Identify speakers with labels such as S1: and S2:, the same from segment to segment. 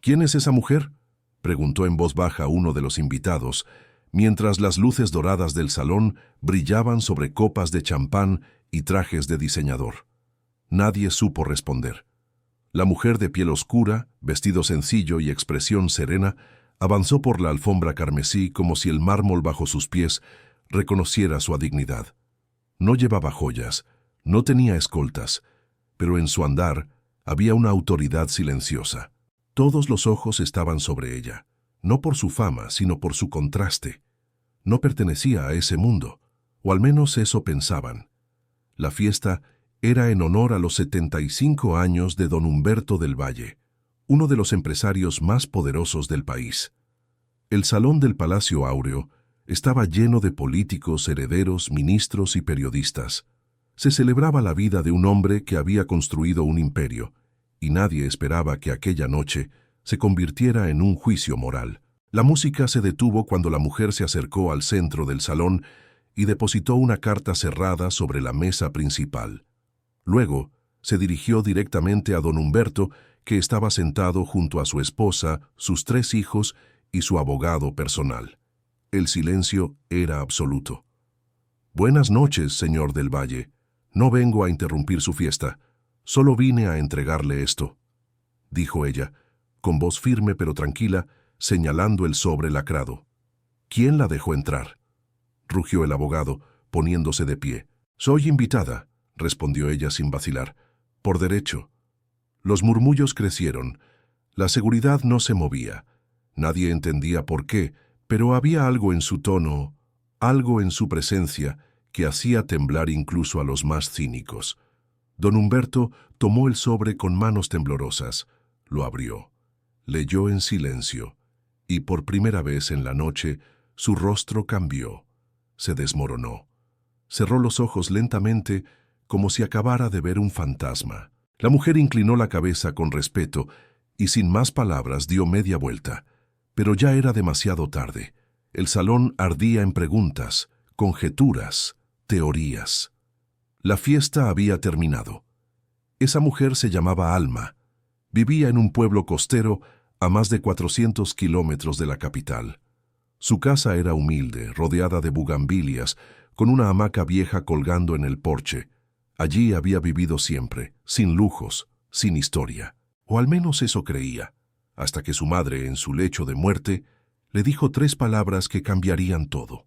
S1: ¿Quién es esa mujer?, preguntó en voz baja uno de los invitados, mientras las luces doradas del salón brillaban sobre copas de champán y trajes de diseñador. Nadie supo responder. La mujer de piel oscura, vestido sencillo y expresión serena, avanzó por la alfombra carmesí como si el mármol bajo sus pies reconociera su dignidad. No llevaba joyas, no tenía escoltas, pero en su andar había una autoridad silenciosa. Todos los ojos estaban sobre ella, no por su fama, sino por su contraste. No pertenecía a ese mundo, o al menos eso pensaban. La fiesta era en honor a los 75 años de don Humberto del Valle, uno de los empresarios más poderosos del país. El salón del Palacio Áureo estaba lleno de políticos, herederos, ministros y periodistas. Se celebraba la vida de un hombre que había construido un imperio, y nadie esperaba que aquella noche se convirtiera en un juicio moral. La música se detuvo cuando la mujer se acercó al centro del salón y depositó una carta cerrada sobre la mesa principal. Luego, se dirigió directamente a don Humberto, que estaba sentado junto a su esposa, sus 3 hijos y su abogado personal. El silencio era absoluto. «Buenas noches, señor del Valle. No vengo a interrumpir su fiesta. Solo vine a entregarle esto», dijo ella, con voz firme pero tranquila, señalando el sobre lacrado. «¿Quién la dejó entrar?», rugió el abogado, poniéndose de pie. «Soy invitada», respondió ella sin vacilar. «Por derecho». Los murmullos crecieron. La seguridad no se movía. Nadie entendía por qué, pero había algo en su tono, algo en su presencia, que hacía temblar incluso a los más cínicos. Don Humberto tomó el sobre con manos temblorosas, lo abrió, leyó en silencio, y por primera vez en la noche su rostro cambió, se desmoronó. Cerró los ojos lentamente, como si acabara de ver un fantasma. La mujer inclinó la cabeza con respeto y sin más palabras dio media vuelta. Pero ya era demasiado tarde. El salón ardía en preguntas, conjeturas, teorías. La fiesta había terminado. Esa mujer se llamaba Alma. Vivía en un pueblo costero a más de 400 kilómetros de la capital. Su casa era humilde, rodeada de bugambilias, con una hamaca vieja colgando en el porche. Allí había vivido siempre, sin lujos, sin historia. O al menos eso creía, hasta que su madre, en su lecho de muerte, le dijo 3 palabras que cambiarían todo.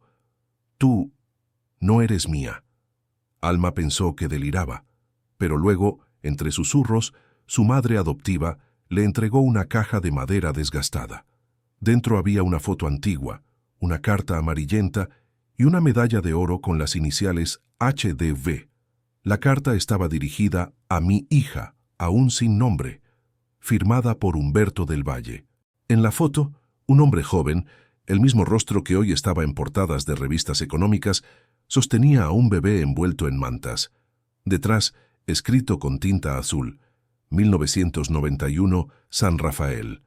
S1: «Tú no eres mía». Alma pensó que deliraba, pero luego, entre susurros, su madre adoptiva le entregó una caja de madera desgastada. Dentro había una foto antigua, una carta amarillenta y una medalla de oro con las iniciales HDV. La carta estaba dirigida a mi hija, aún sin nombre, firmada por Humberto del Valle. En la foto, un hombre joven, el mismo rostro que hoy estaba en portadas de revistas económicas, sostenía a un bebé envuelto en mantas. Detrás, escrito con tinta azul, 1991, San Rafael.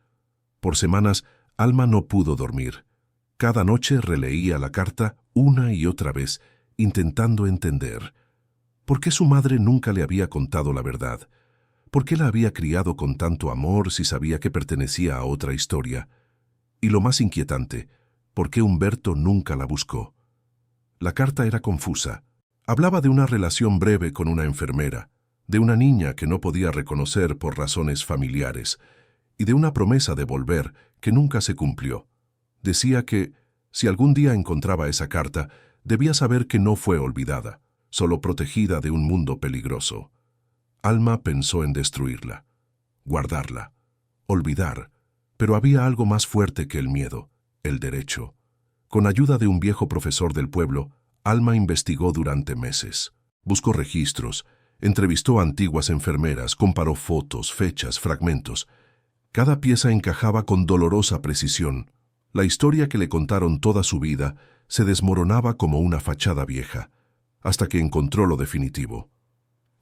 S1: Por semanas, Alma no pudo dormir. Cada noche releía la carta una y otra vez, intentando entender. ¿Por qué su madre nunca le había contado la verdad? ¿Por qué la había criado con tanto amor si sabía que pertenecía a otra historia? Y lo más inquietante, ¿por qué Humberto nunca la buscó? La carta era confusa. Hablaba de una relación breve con una enfermera, de una niña que no podía reconocer por razones familiares, y de una promesa de volver que nunca se cumplió. Decía que, si algún día encontraba esa carta, debía saber que no fue olvidada, solo protegida de un mundo peligroso. Alma pensó en destruirla, guardarla, olvidar, pero había algo más fuerte que el miedo, el derecho. Con ayuda de un viejo profesor del pueblo, Alma investigó durante meses. Buscó registros, entrevistó a antiguas enfermeras, comparó fotos, fechas, fragmentos. Cada pieza encajaba con dolorosa precisión. La historia que le contaron toda su vida se desmoronaba como una fachada vieja, hasta que encontró lo definitivo.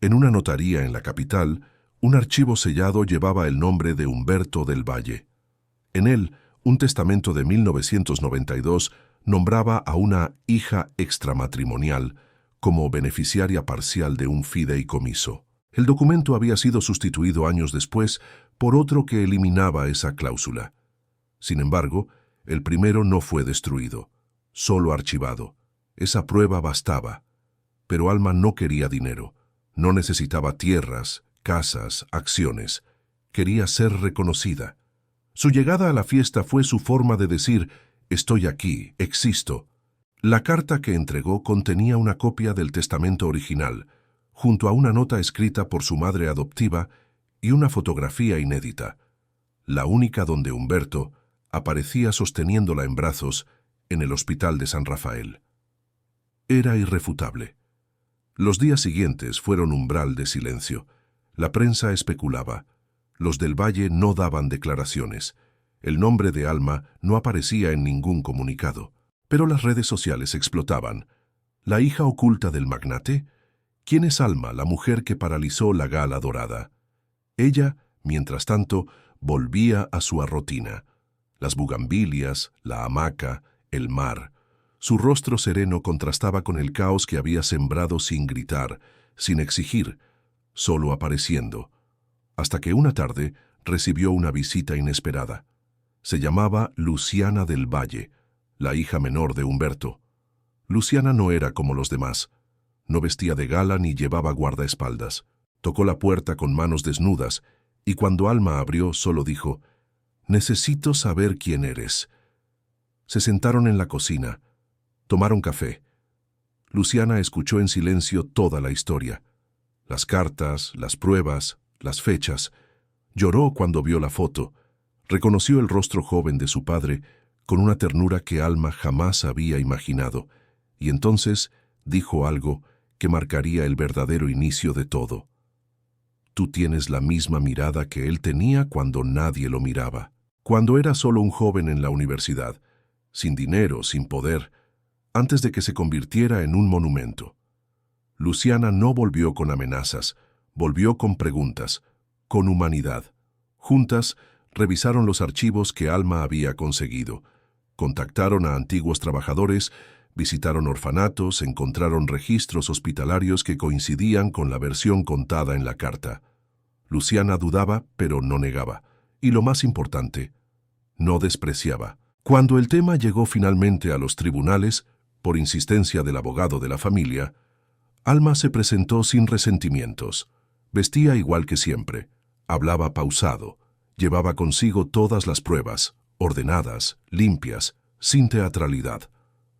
S1: En una notaría en la capital, un archivo sellado llevaba el nombre de Humberto del Valle. En él, un testamento de 1992 nombraba a una hija extramatrimonial como beneficiaria parcial de un fideicomiso. El documento había sido sustituido años después por otro que eliminaba esa cláusula. Sin embargo, el primero no fue destruido, solo archivado. Esa prueba bastaba. Pero Alma no quería dinero, no necesitaba tierras, casas, acciones. Quería ser reconocida. Su llegada a la fiesta fue su forma de decir: estoy aquí, existo. La carta que entregó contenía una copia del testamento original, junto a una nota escrita por su madre adoptiva y una fotografía inédita, la única donde Humberto aparecía sosteniéndola en brazos en el hospital de San Rafael. Era irrefutable. Los días siguientes fueron umbral de silencio. La prensa especulaba. Los del Valle no daban declaraciones. El nombre de Alma no aparecía en ningún comunicado. Pero las redes sociales explotaban. ¿La hija oculta del magnate? ¿Quién es Alma, la mujer que paralizó la gala dorada? Ella, mientras tanto, volvía a su rutina. Las bugambilias, la hamaca, el mar. Su rostro sereno contrastaba con el caos que había sembrado sin gritar, sin exigir, solo apareciendo. Hasta que una tarde recibió una visita inesperada. Se llamaba Luciana del Valle, la hija menor de Humberto. Luciana no era como los demás. No vestía de gala ni llevaba guardaespaldas. Tocó la puerta con manos desnudas y cuando Alma abrió solo dijo: «Necesito saber quién eres». Se sentaron en la cocina. Tomaron café. Luciana escuchó en silencio toda la historia. Las cartas, las pruebas, las fechas. Lloró cuando vio la foto. Reconoció el rostro joven de su padre con una ternura que Alma jamás había imaginado. Y entonces dijo algo que marcaría el verdadero inicio de todo. «Tú tienes la misma mirada que él tenía cuando nadie lo miraba. Cuando era solo un joven en la universidad, sin dinero, sin poder, antes de que se convirtiera en un monumento». Luciana no volvió con amenazas, volvió con preguntas, con humanidad. Juntas revisaron los archivos que Alma había conseguido. Contactaron a antiguos trabajadores, visitaron orfanatos, encontraron registros hospitalarios que coincidían con la versión contada en la carta. Luciana dudaba, pero no negaba. Y lo más importante, no despreciaba. Cuando el tema llegó finalmente a los tribunales, por insistencia del abogado de la familia, Alma se presentó sin resentimientos. Vestía igual que siempre, hablaba pausado, llevaba consigo todas las pruebas, ordenadas, limpias, sin teatralidad.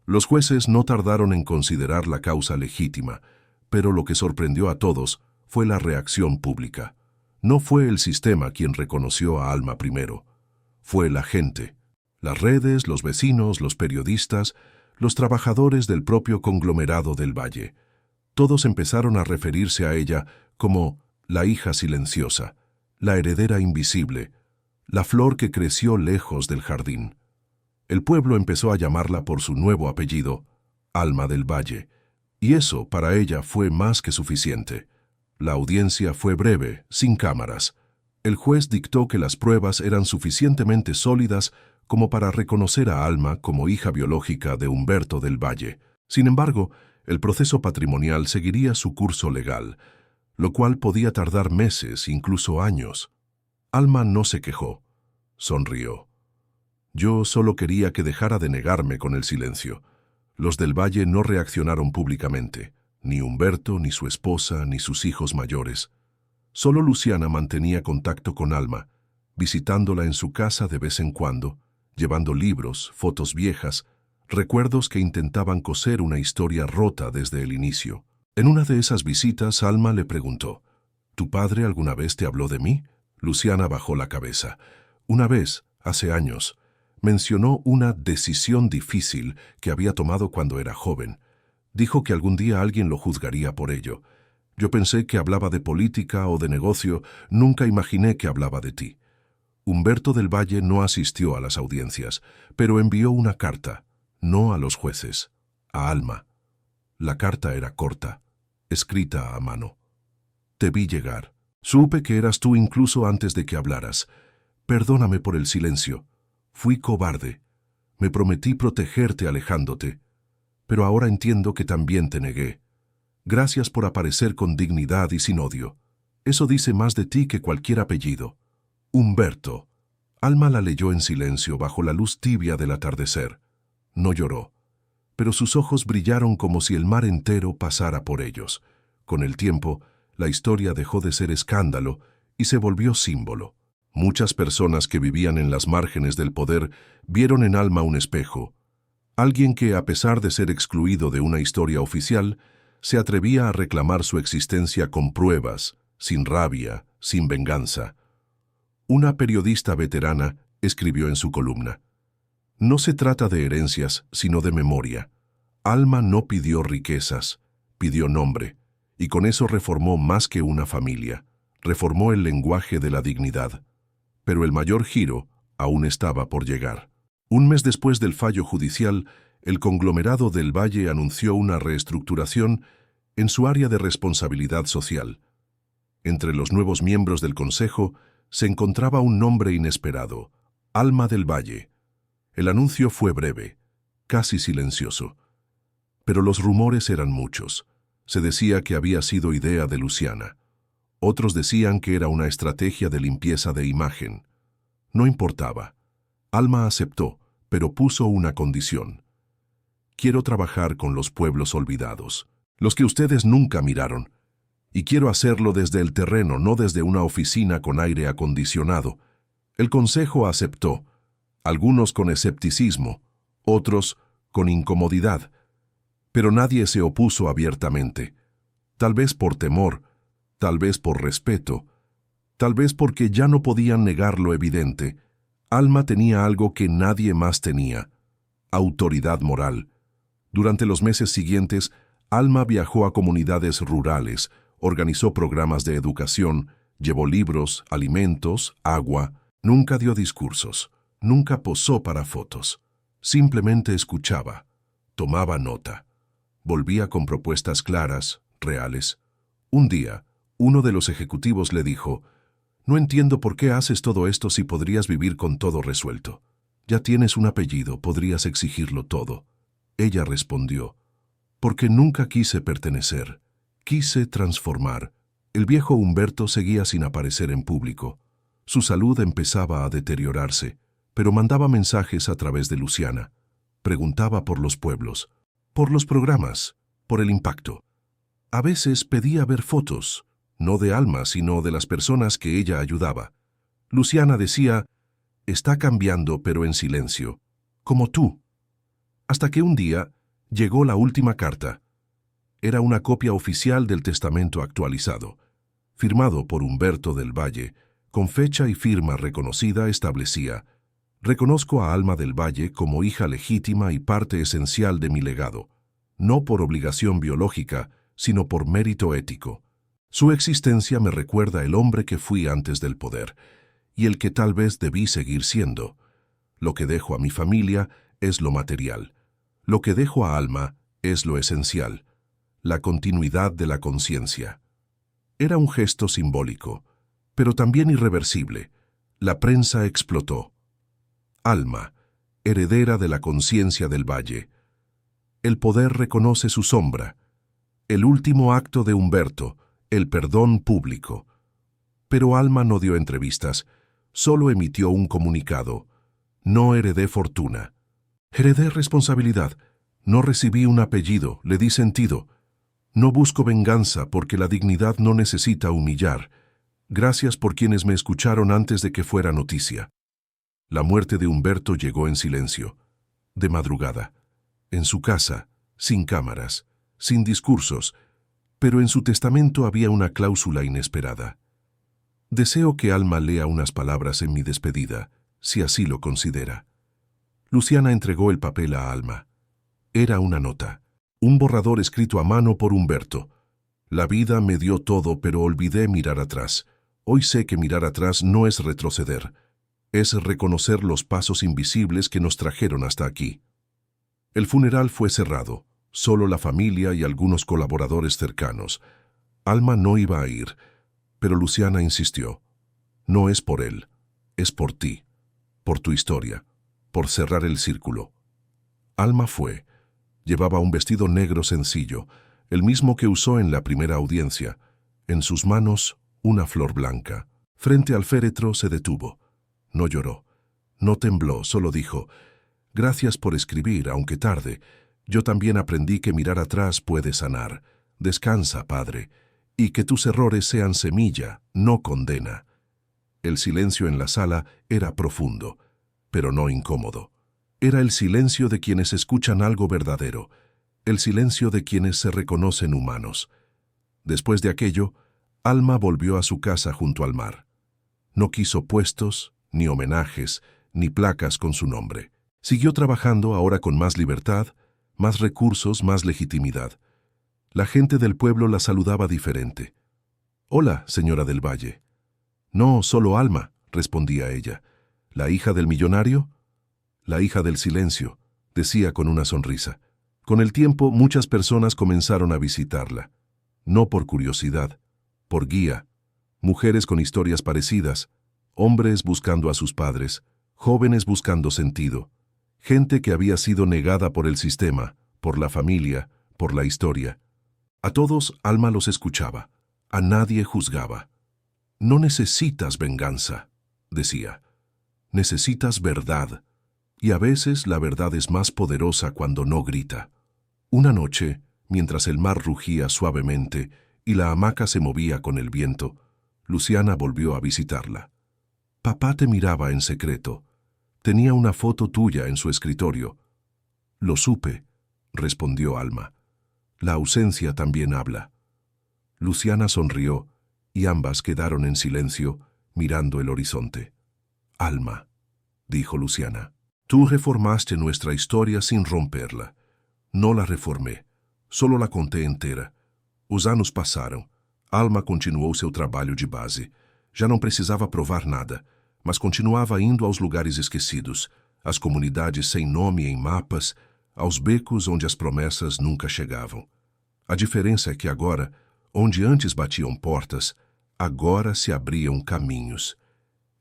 S1: Los jueces no tardaron en considerar la causa legítima, pero lo que sorprendió a todos fue la reacción pública. No fue el sistema quien reconoció a Alma primero, fue la gente. Las redes, los vecinos, los periodistas, los trabajadores del propio conglomerado del Valle. Todos empezaron a referirse a ella como la hija silenciosa, la heredera invisible, la flor que creció lejos del jardín. El pueblo empezó a llamarla por su nuevo apellido, Alma del Valle, y eso para ella fue más que suficiente. La audiencia fue breve, sin cámaras. El juez dictó que las pruebas eran suficientemente sólidas como para reconocer a Alma como hija biológica de Humberto del Valle. Sin embargo, el proceso patrimonial seguiría su curso legal, lo cual podía tardar meses, incluso años. Alma no se quejó, sonrió. Yo solo quería que dejara de negarme con el silencio. Los del Valle no reaccionaron públicamente, ni Humberto, ni su esposa, ni sus hijos mayores. Solo Luciana mantenía contacto con Alma, visitándola en su casa de vez en cuando, llevando libros, fotos viejas, recuerdos que intentaban coser una historia rota desde el inicio. En una de esas visitas, Alma le preguntó: «¿Tu padre alguna vez te habló de mí?» Luciana bajó la cabeza. Una vez, hace años, mencionó una decisión difícil que había tomado cuando era joven. Dijo que algún día alguien lo juzgaría por ello. Yo pensé que hablaba de política o de negocio, nunca imaginé que hablaba de ti. Humberto del Valle no asistió a las audiencias, pero envió una carta, no a los jueces, a Alma. La carta era corta, escrita a mano. Te vi llegar. Supe que eras tú incluso antes de que hablaras. Perdóname por el silencio. Fui cobarde. Me prometí protegerte alejándote. Pero ahora entiendo que también te negué. Gracias por aparecer con dignidad y sin odio. Eso dice más de ti que cualquier apellido. Humberto. Alma la leyó en silencio bajo la luz tibia del atardecer. No lloró, pero sus ojos brillaron como si el mar entero pasara por ellos. Con el tiempo, la historia dejó de ser escándalo y se volvió símbolo. Muchas personas que vivían en las márgenes del poder vieron en Alma un espejo. Alguien que, a pesar de ser excluido de una historia oficial, se atrevía a reclamar su existencia con pruebas, sin rabia, sin venganza. Una periodista veterana escribió en su columna: «No se trata de herencias, sino de memoria. Alma no pidió riquezas, pidió nombre, y con eso reformó más que una familia, reformó el lenguaje de la dignidad». Pero el mayor giro aún estaba por llegar. Un mes después del fallo judicial, el conglomerado del Valle anunció una reestructuración en su área de responsabilidad social. Entre los nuevos miembros del Consejo se encontraba un nombre inesperado: Alma del Valle. El anuncio fue breve, casi silencioso. Pero los rumores eran muchos. Se decía que había sido idea de Luciana. Otros decían que era una estrategia de limpieza de imagen. No importaba. Alma aceptó, pero puso una condición: «Quiero trabajar con los pueblos olvidados, los que ustedes nunca miraron. Y quiero hacerlo desde el terreno, no desde una oficina con aire acondicionado». El consejo aceptó, algunos con escepticismo, otros con incomodidad. Pero nadie se opuso abiertamente. Tal vez por temor, tal vez por respeto, tal vez porque ya no podían negar lo evidente. Alma tenía algo que nadie más tenía: autoridad moral. Durante los meses siguientes, Alma viajó a comunidades rurales, organizó programas de educación, llevó libros, alimentos, agua. Nunca dio discursos, nunca posó para fotos. Simplemente escuchaba, tomaba nota. Volvía con propuestas claras, reales. Un día, uno de los ejecutivos le dijo: «No entiendo por qué haces todo esto si podrías vivir con todo resuelto. Ya tienes un apellido, podrías exigirlo todo». Ella respondió: «Porque nunca quise pertenecer, quise transformar». El viejo Humberto seguía sin aparecer en público. Su salud empezaba a deteriorarse, pero mandaba mensajes a través de Luciana. Preguntaba por los pueblos, por los programas, por el impacto. A veces pedía ver fotos, no de Alma, sino de las personas que ella ayudaba. Luciana decía: «Está cambiando, pero en silencio, como tú». Hasta que un día llegó la última carta. Era una copia oficial del testamento actualizado, firmado por Humberto del Valle, con fecha y firma reconocida. Establecía: «Reconozco a Alma del Valle como hija legítima y parte esencial de mi legado, no por obligación biológica, sino por mérito ético. Su existencia me recuerda el hombre que fui antes del poder, y el que tal vez debí seguir siendo. Lo que dejo a mi familia es lo material. Lo que dejo a Alma es lo esencial, la continuidad de la conciencia». Era un gesto simbólico, pero también irreversible. La prensa explotó. Alma, heredera de la conciencia del Valle. El poder reconoce su sombra. El último acto de Humberto, el perdón público. Pero Alma no dio entrevistas, solo emitió un comunicado: «No heredé fortuna. Heredé responsabilidad. No recibí un apellido, le di sentido. No busco venganza porque la dignidad no necesita humillar. Gracias por quienes me escucharon antes de que fuera noticia». La muerte de Humberto llegó en silencio, de madrugada, en su casa, sin cámaras, sin discursos, pero en su testamento había una cláusula inesperada: «Deseo que Alma lea unas palabras en mi despedida, si así lo considera». Luciana entregó el papel a Alma. Era una nota, un borrador escrito a mano por Humberto. «La vida me dio todo, pero olvidé mirar atrás. Hoy sé que mirar atrás no es retroceder, es reconocer los pasos invisibles que nos trajeron hasta aquí». El funeral fue cerrado, solo la familia y algunos colaboradores cercanos. Alma no iba a ir, pero Luciana insistió: «No es por él, es por ti, por tu historia, por cerrar el círculo». Alma fue. Llevaba un vestido negro sencillo, el mismo que usó en la primera audiencia. En sus manos, una flor blanca. Frente al féretro se detuvo. No lloró, no tembló, solo dijo: «Gracias por escribir, aunque tarde. Yo también aprendí que mirar atrás puede sanar. Descansa, padre, y que tus errores sean semilla, no condena». El silencio en la sala era profundo, pero no incómodo. Era el silencio de quienes escuchan algo verdadero, el silencio de quienes se reconocen humanos. Después de aquello, Alma volvió a su casa junto al mar. No quiso puestos, ni homenajes, ni placas con su nombre. Siguió trabajando ahora con más libertad, más recursos, más legitimidad. La gente del pueblo la saludaba diferente. «Hola, señora del Valle». «No, solo Alma», respondía ella. «¿La hija del millonario?» «La hija del silencio», decía con una sonrisa. Con el tiempo, muchas personas comenzaron a visitarla. No por curiosidad, por guía. Mujeres con historias parecidas, hombres buscando a sus padres, jóvenes buscando sentido. Gente que había sido negada por el sistema, por la familia, por la historia. A todos Alma los escuchaba, a nadie juzgaba. «No necesitas venganza», decía. «Necesitas verdad, y a veces la verdad es más poderosa cuando no grita». Una noche, mientras el mar rugía suavemente y la hamaca se movía con el viento, Luciana volvió a visitarla. «Papá te miraba en secreto. Tenía una foto tuya en su escritorio». «Lo supe», respondió Alma. «La ausencia también habla». Luciana sonrió y ambas quedaron en silencio, mirando el horizonte. «Alma», dijo Luciana, «tú reformaste nuestra historia sin romperla. No la reformé, solo la conté entera. Os anos passaram. Alma continuou seu trabalho de base. Já não precisava provar nada, mas continuava indo aos lugares esquecidos, às comunidades sem nome em mapas, aos becos onde as promessas nunca chegavam. A diferença é que agora, onde antes batiam portas, agora se abriam caminhos.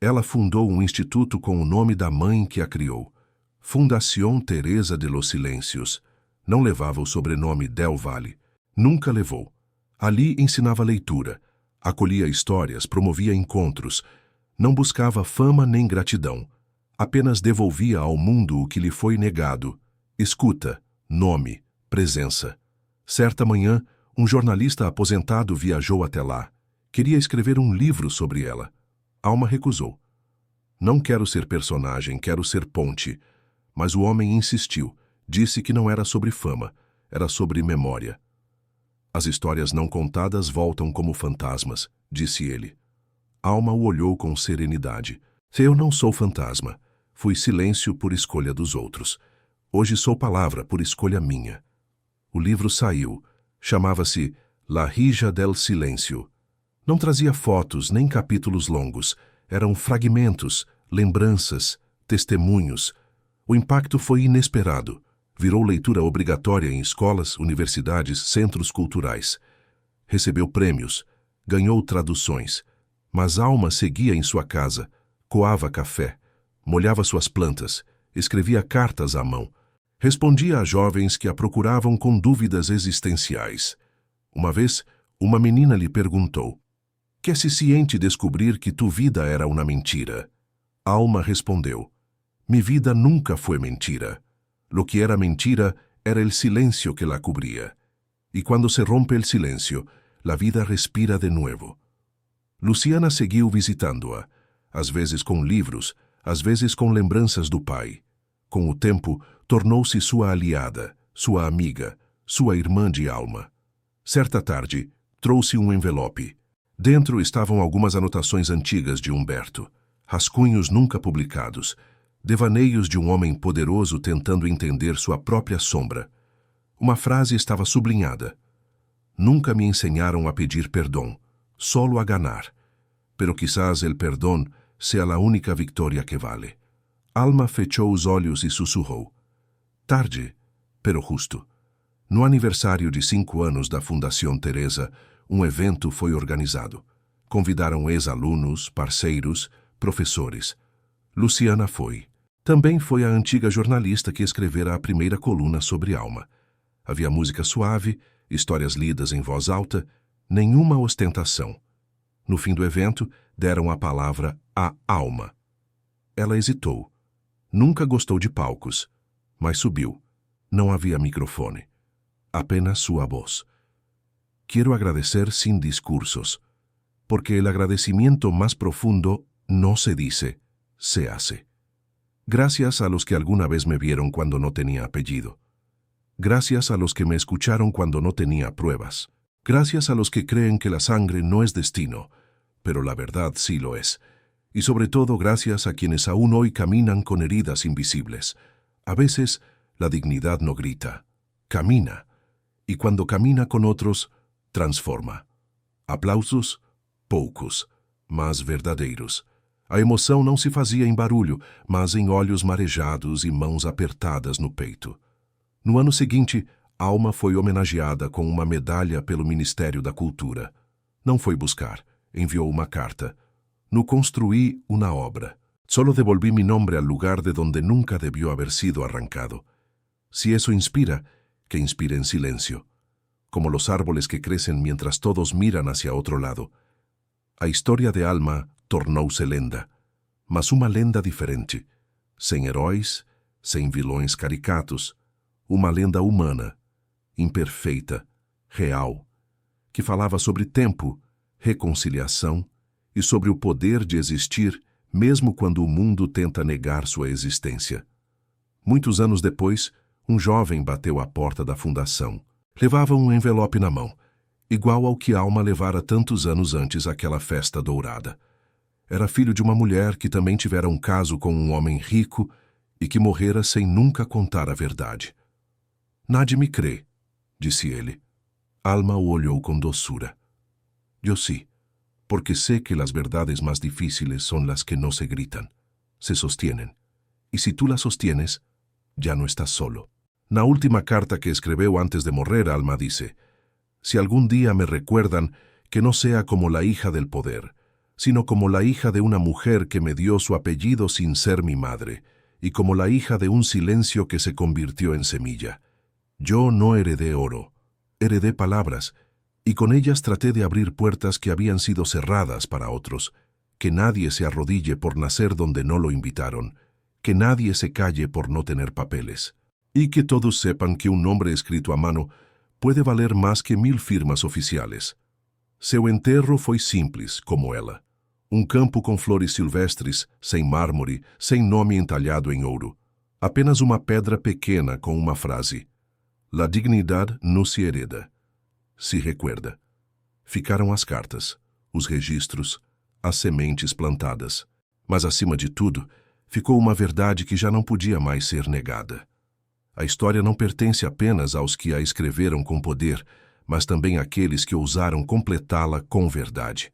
S1: Ela fundou um instituto com o nome da mãe que a criou, Fundación Teresa de los Silencios. Não levava o sobrenome Del Valle. Nunca levou. Ali ensinava leitura, acolhia histórias, promovia encontros. Não buscava fama nem gratidão. Apenas devolvia ao mundo o que lhe foi negado: escuta, nome, presença. Certa manhã, um jornalista aposentado viajou até lá. Queria escrever um livro sobre ela. Alma recusou. «Não quero ser personagem, quero ser ponte». Mas o homem insistiu. Disse que não era sobre fama, era sobre memória. «As histórias não contadas voltam como fantasmas», disse ele. Alma o olhou com serenidade. «Eu não sou fantasma. Fui silêncio por escolha dos outros. Hoje sou palavra por escolha minha». O livro saiu. Chamava-se La Rija del Silêncio. Não trazia fotos nem capítulos longos. Eram fragmentos, lembranças, testemunhos. O impacto foi inesperado. Virou leitura obrigatória em escolas, universidades, centros culturais. Recebeu prêmios, ganhou traduções. Mas Alma seguia em sua casa, coava café, molhava suas plantas, escrevia cartas à mão. Respondia a jovens que a procuravam com dúvidas existenciais. Uma vez, uma menina lhe perguntou: «Que se siente descobrir que tu vida era uma mentira?» Alma respondeu: «Mi vida nunca foi mentira. Lo que era mentira era el silencio que la cubría. Y cuando se rompe el silencio, la vida respira de nuevo». Luciana seguiu visitando-a, às vezes com livros, às vezes com lembranças do pai. Com o tempo, tornou-se sua aliada, sua amiga, sua irmã de alma. Certa tarde, trouxe um envelope. Dentro estavam algumas anotações antigas de Humberto, rascunhos nunca publicados, devaneios de um homem poderoso tentando entender sua própria sombra. Uma frase estava sublinhada: «Nunca me ensinaram a pedir perdão, solo a ganar. Pero quizás el perdón sea la única victoria que vale». Alma fechou os olhos e sussurrou: «Tarde, pero justo». No aniversário de 5 anos da Fundación Teresa, um evento foi organizado. Convidaram ex-alunos, parceiros, professores. Luciana foi. Também foi a antiga jornalista que escrevera a primeira coluna sobre Alma. Havia música suave, histórias lidas em voz alta, nenhuma ostentação. No fim do evento, deram a palavra à Alma. Ela hesitou. Nunca gostou de palcos, mas subiu. Não havia microfone. Apenas sua voz. Quiero agradecer sin discursos, porque el agradecimiento más profundo no se dice, se hace. Gracias a los que alguna vez me vieron cuando no tenía apellido. Gracias a los que me escucharon cuando no tenía pruebas. Gracias a los que creen que la sangre no es destino, pero la verdad sí lo es. Y sobre todo gracias a quienes aún hoy caminan con heridas invisibles. A veces la dignidad no grita, camina. Y cuando camina con otros, transforma. Aplausos, poucos, mas verdadeiros. A emoção não se fazia em barulho, mas em olhos marejados e mãos apertadas no peito. No ano seguinte, Alma foi homenageada com uma medalha pelo Ministério da Cultura. Não foi buscar, enviou uma carta. No construí una obra. Solo devolví mi nombre al lugar de donde nunca debió haber sido arrancado. Si eso inspira, que inspire en silencio. Como los árboles que crecen mientras todos miran hacia otro lado. A história de Alma tornou-se lenda, mas uma lenda diferente, sem heróis, sem vilões caricatos, uma lenda humana, imperfeita, real, que falava sobre tempo, reconciliação e sobre o poder de existir mesmo quando o mundo tenta negar sua existência. Muitos anos depois, um jovem bateu à porta da fundação. Levava um envelope na mão, igual ao que Alma levara tantos anos antes àquela festa dourada. Era filho de uma mulher que também tivera um caso com um homem rico e que morrera sem nunca contar a verdade. Nadie me crê, disse ele. Alma o olhou com doçura. Eu sí, porque sé que las verdades más difíciles son las que no se gritan, se sostienen. Y si tú las sostienes, ya no estás solo. Na última carta que escreveu antes de morrer, Alma dice: si algún día me recuerdan, que no sea como la hija del poder, sino como la hija de una mujer que me dio su apellido sin ser mi madre, y como la hija de un silencio que se convirtió en semilla. Yo no heredé oro, heredé palabras, y con ellas traté de abrir puertas que habían sido cerradas para otros, que nadie se arrodille por nacer donde no lo invitaron, que nadie se calle por no tener papeles, y que todos sepan que un nombre escrito a mano puede valer más que 1000 firmas oficiales. Seu enterro foi simples, como ela. Um campo com flores silvestres, sem mármore, sem nome entalhado em ouro. Apenas uma pedra pequena com uma frase: La dignidad no se hereda. Se recuerda. Ficaram as cartas, os registros, as sementes plantadas. Mas, acima de tudo, ficou uma verdade que já não podia mais ser negada. A história não pertence apenas aos que a escreveram com poder, mas também àqueles que ousaram completá-la com verdade.